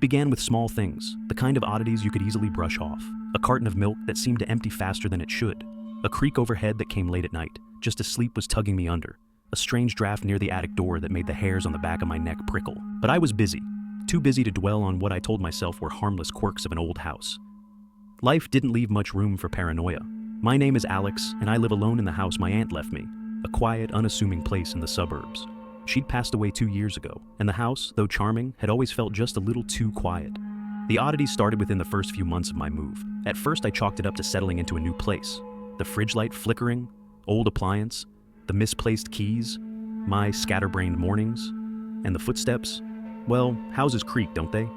began with small things, the kind of oddities you could easily brush off. A carton of milk that seemed to empty faster than it should. A creak overhead that came late at night, just as sleep was tugging me under. A strange draft near the attic door that made the hairs on the back of my neck prickle. But I was busy, too busy to dwell on what I told myself were harmless quirks of an old house. Life didn't leave much room for paranoia. My name is Alex, and I live alone in the house my aunt left me, a quiet, unassuming place in the suburbs. She'd passed away 2 years ago, and the house, though charming, had always felt just a little too quiet. The oddities started within the first few months of my move. At first, I chalked it up to settling into a new place. The fridge light flickering, old appliance, the misplaced keys, my scatterbrained mornings, and the footsteps. Well, houses creak, don't they?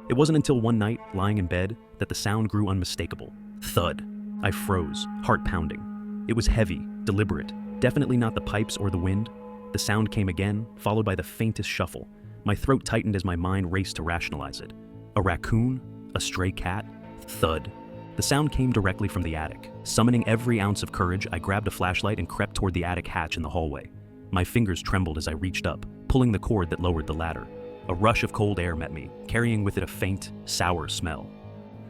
It wasn't until one night, lying in bed, that the sound grew unmistakable. Thud. I froze, heart pounding. It was heavy, deliberate, definitely not the pipes or the wind. The sound came again, followed by the faintest shuffle. My throat tightened as my mind raced to rationalize it. A raccoon? A stray cat? Thud. The sound came directly from the attic. Summoning every ounce of courage, I grabbed a flashlight and crept toward the attic hatch in the hallway. My fingers trembled as I reached up, pulling the cord that lowered the ladder. A rush of cold air met me, carrying with it a faint, sour smell.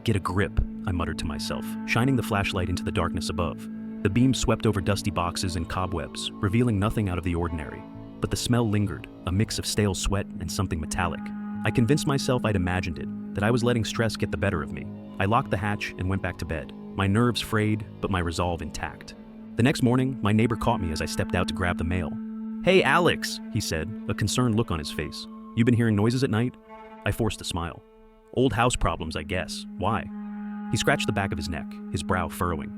"Get a grip," I muttered to myself, shining the flashlight into the darkness above. The beam swept over dusty boxes and cobwebs, revealing nothing out of the ordinary. But the smell lingered, a mix of stale sweat and something metallic. I convinced myself I'd imagined it, that I was letting stress get the better of me. I locked the hatch and went back to bed, my nerves frayed, but my resolve intact. The next morning, my neighbor caught me as I stepped out to grab the mail. "Hey, Alex," he said, a concerned look on his face. "You been hearing noises at night?" I forced a smile. "Old house problems, I guess. Why?" He scratched the back of his neck, his brow furrowing.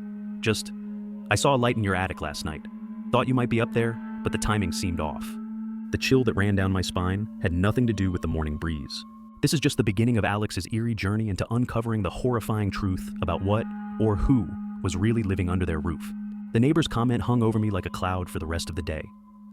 I saw a light in your attic last night. Thought you might be up there, but the timing seemed off." The chill that ran down my spine had nothing to do with the morning breeze. This is just the beginning of Alex's eerie journey into uncovering the horrifying truth about what, or who, was really living under their roof. The neighbor's comment hung over me like a cloud for the rest of the day.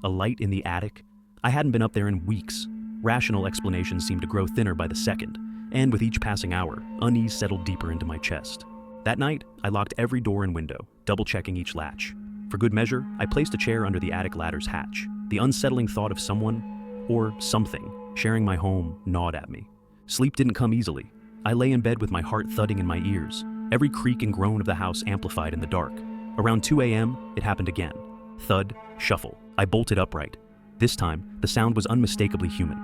A light in the attic? I hadn't been up there in weeks. Rational explanations seemed to grow thinner by the second, and with each passing hour, unease settled deeper into my chest. That night, I locked every door and window, double-checking each latch. For good measure, I placed a chair under the attic ladder's hatch. The unsettling thought of someone, or something, sharing my home gnawed at me. Sleep didn't come easily. I lay in bed with my heart thudding in my ears, every creak and groan of the house amplified in the dark. Around 2 a.m., it happened again. Thud, shuffle. I bolted upright. This time, the sound was unmistakably human.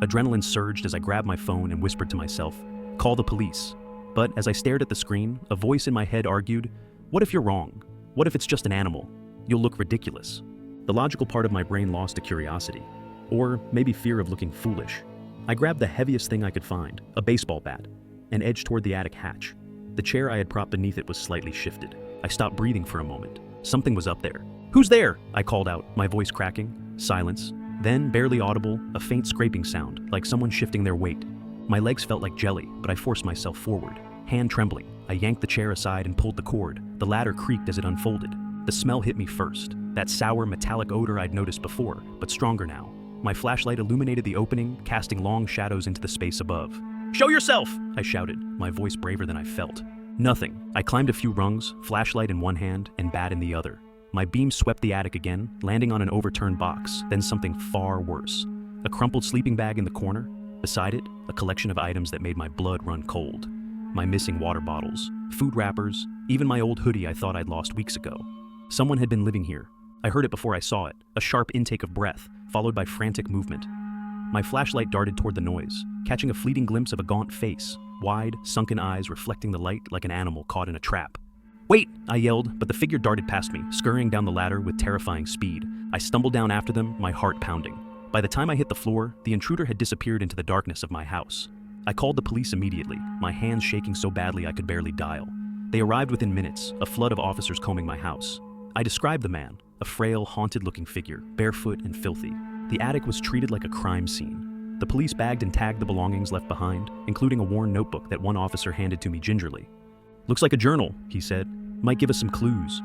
Adrenaline surged as I grabbed my phone and whispered to myself, "Call the police." But as I stared at the screen, a voice in my head argued, "What if you're wrong? What if it's just an animal? You'll look ridiculous." The logical part of my brain lost to curiosity, or maybe fear of looking foolish. I grabbed the heaviest thing I could find, a baseball bat, and edged toward the attic hatch. The chair I had propped beneath it was slightly shifted. I stopped breathing for a moment. Something was up there. "Who's there?" I called out, my voice cracking. Silence. Then, barely audible, a faint scraping sound, like someone shifting their weight. My legs felt like jelly, but I forced myself forward. Hand trembling, I yanked the chair aside and pulled the cord. The ladder creaked as it unfolded. The smell hit me first. That sour, metallic odor I'd noticed before, but stronger now. My flashlight illuminated the opening, casting long shadows into the space above. "Show yourself!" I shouted, my voice braver than I felt. Nothing. I climbed a few rungs, flashlight in one hand and bat in the other. My beam swept the attic again, landing on an overturned box, then something far worse. A crumpled sleeping bag in the corner. Beside it, a collection of items that made my blood run cold. My missing water bottles, food wrappers, even my old hoodie I thought I'd lost weeks ago. Someone had been living here. I heard it before I saw it, a sharp intake of breath, followed by frantic movement. My flashlight darted toward the noise, catching a fleeting glimpse of a gaunt face, wide, sunken eyes reflecting the light like an animal caught in a trap. "Wait!" I yelled, but the figure darted past me, scurrying down the ladder with terrifying speed. I stumbled down after them, my heart pounding. By the time I hit the floor, the intruder had disappeared into the darkness of my house. I called the police immediately, my hands shaking so badly I could barely dial. They arrived within minutes, a flood of officers combing my house. I described the man, a frail, haunted-looking figure, barefoot and filthy. The attic was treated like a crime scene. The police bagged and tagged the belongings left behind, including a worn notebook that one officer handed to me gingerly. "Looks like a journal," he said. "Might give us some clues."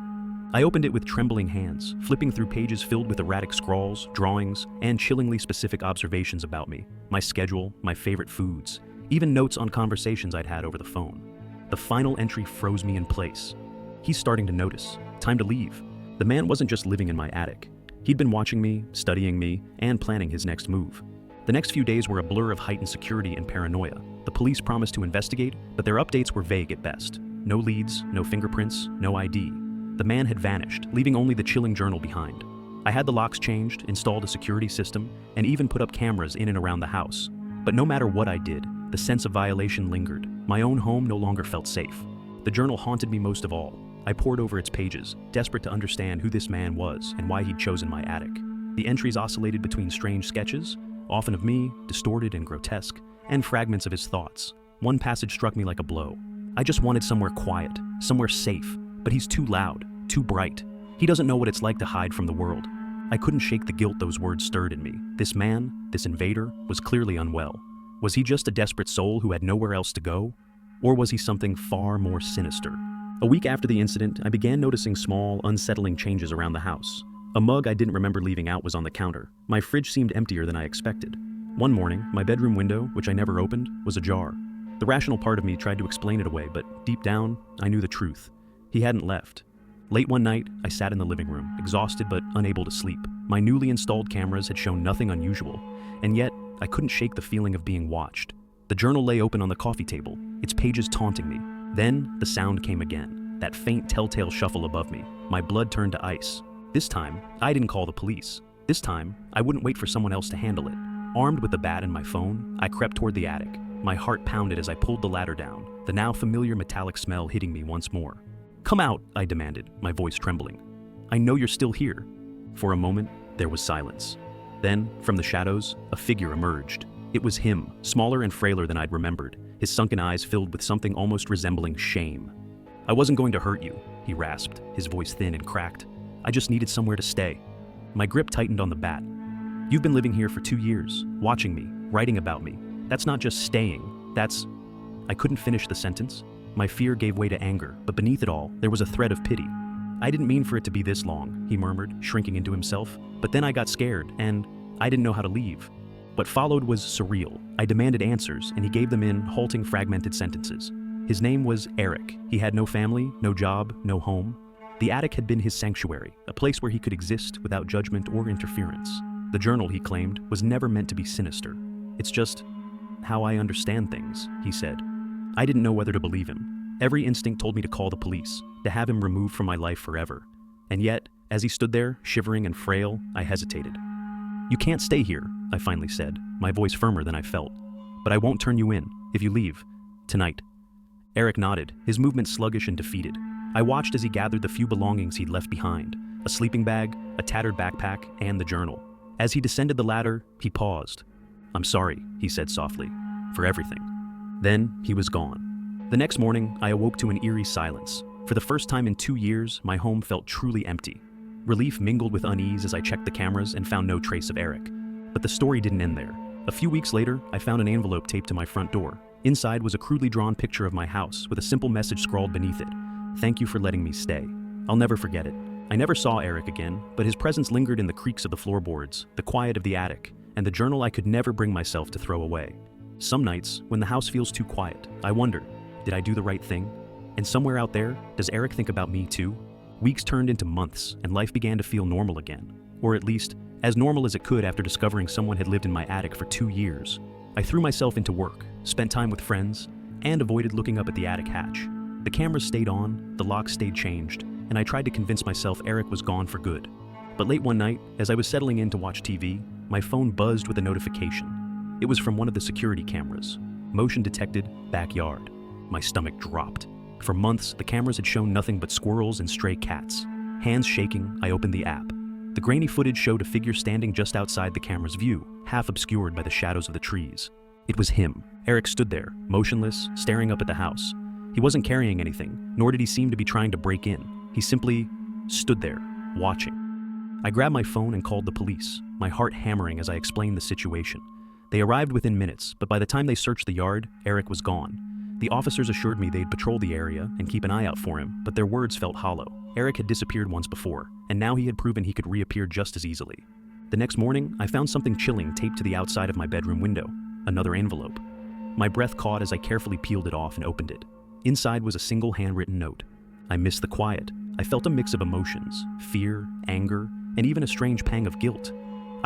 I opened it with trembling hands, flipping through pages filled with erratic scrawls, drawings, and chillingly specific observations about me, my schedule, my favorite foods, even notes on conversations I'd had over the phone. The final entry froze me in place. He's starting to notice. Time to leave. The man wasn't just living in my attic. He'd been watching me, studying me, and planning his next move. The next few days were a blur of heightened security and paranoia. The police promised to investigate, but their updates were vague at best. No leads, no fingerprints, no ID. The man had vanished, leaving only the chilling journal behind. I had the locks changed, installed a security system, and even put up cameras in and around the house. But no matter what I did, the sense of violation lingered. My own home no longer felt safe. The journal haunted me most of all. I pored over its pages, desperate to understand who this man was and why he'd chosen my attic. The entries oscillated between strange sketches, often of me, distorted and grotesque, and fragments of his thoughts. One passage struck me like a blow. I just wanted somewhere quiet, somewhere safe, but he's too loud, too bright. He doesn't know what it's like to hide from the world. I couldn't shake the guilt those words stirred in me. This man, this invader, was clearly unwell. Was he just a desperate soul who had nowhere else to go? Or was he something far more sinister? A week after the incident, I began noticing small, unsettling changes around the house. A mug I didn't remember leaving out was on the counter. My fridge seemed emptier than I expected. One morning, my bedroom window, which I never opened, was ajar. The rational part of me tried to explain it away, but deep down, I knew the truth. He hadn't left. Late one night, I sat in the living room, exhausted but unable to sleep. My newly installed cameras had shown nothing unusual, and yet I couldn't shake the feeling of being watched. The journal lay open on the coffee table, its pages taunting me. Then, the sound came again, that faint telltale shuffle above me. My blood turned to ice. This time, I didn't call the police. This time, I wouldn't wait for someone else to handle it. Armed with the bat and my phone, I crept toward the attic. My heart pounded as I pulled the ladder down, the now familiar metallic smell hitting me once more. "Come out," I demanded, my voice trembling. "I know you're still here." For a moment, there was silence. Then, from the shadows, a figure emerged. It was him, smaller and frailer than I'd remembered, his sunken eyes filled with something almost resembling shame. "I wasn't going to hurt you," he rasped, his voice thin and cracked. "I just needed somewhere to stay." My grip tightened on the bat. "You've been living here for 2 years, watching me, writing about me. That's not just staying, that's..." I couldn't finish the sentence. My fear gave way to anger, but beneath it all, there was a thread of pity. "I didn't mean for it to be this long," he murmured, shrinking into himself. "But then I got scared, and I didn't know how to leave." What followed was surreal. I demanded answers, and he gave them in halting, fragmented sentences. His name was Eric. He had no family, no job, no home. The attic had been his sanctuary, a place where he could exist without judgment or interference. The journal, he claimed, was never meant to be sinister. "It's just how I understand things," he said. I didn't know whether to believe him. Every instinct told me to call the police, to have him removed from my life forever. And yet, as he stood there, shivering and frail, I hesitated. "You can't stay here," I finally said, my voice firmer than I felt. "But I won't turn you in, if you leave. Tonight." Eric nodded, his movement sluggish and defeated. I watched as he gathered the few belongings he'd left behind, a sleeping bag, a tattered backpack, and the journal. As he descended the ladder, he paused. "I'm sorry," he said softly, "for everything." Then he was gone. The next morning, I awoke to an eerie silence. For the first time in 2 years, my home felt truly empty. Relief mingled with unease as I checked the cameras and found no trace of Eric. But the story didn't end there. A few weeks later, I found an envelope taped to my front door. Inside was a crudely drawn picture of my house with a simple message scrawled beneath it. "Thank you for letting me stay." I'll never forget it. I never saw Eric again, but his presence lingered in the creaks of the floorboards, the quiet of the attic, and the journal I could never bring myself to throw away. Some nights, when the house feels too quiet, I wonder, did I do the right thing? And somewhere out there, does Eric think about me too? Weeks turned into months, and life began to feel normal again. Or at least, as normal as it could after discovering someone had lived in my attic for 2 years. I threw myself into work, spent time with friends, and avoided looking up at the attic hatch. The cameras stayed on, the locks stayed changed, and I tried to convince myself Eric was gone for good. But late one night, as I was settling in to watch TV, my phone buzzed with a notification. It was from one of the security cameras. Motion detected, backyard. My stomach dropped. For months, the cameras had shown nothing but squirrels and stray cats. Hands shaking, I opened the app. The grainy footage showed a figure standing just outside the camera's view, half obscured by the shadows of the trees. It was him. Eric stood there, motionless, staring up at the house. He wasn't carrying anything, nor did he seem to be trying to break in. He simply stood there, watching. I grabbed my phone and called the police, my heart hammering as I explained the situation. They arrived within minutes, but by the time they searched the yard, Eric was gone. The officers assured me they'd patrol the area and keep an eye out for him, but their words felt hollow. Eric had disappeared once before, and now he had proven he could reappear just as easily. The next morning, I found something chilling taped to the outside of my bedroom window, another envelope. My breath caught as I carefully peeled it off and opened it. Inside was a single handwritten note. I missed the quiet. I felt a mix of emotions, fear, anger, and even a strange pang of guilt.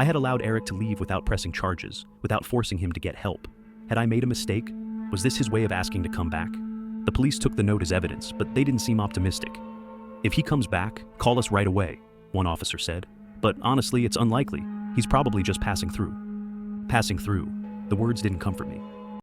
I had allowed Eric to leave without pressing charges, without forcing him to get help. Had I made a mistake? Was this his way of asking to come back? The police took the note as evidence, but they didn't seem optimistic. "If he comes back, call us right away," one officer said. "But honestly, it's unlikely. He's probably just passing through." Passing through. The words didn't comfort me.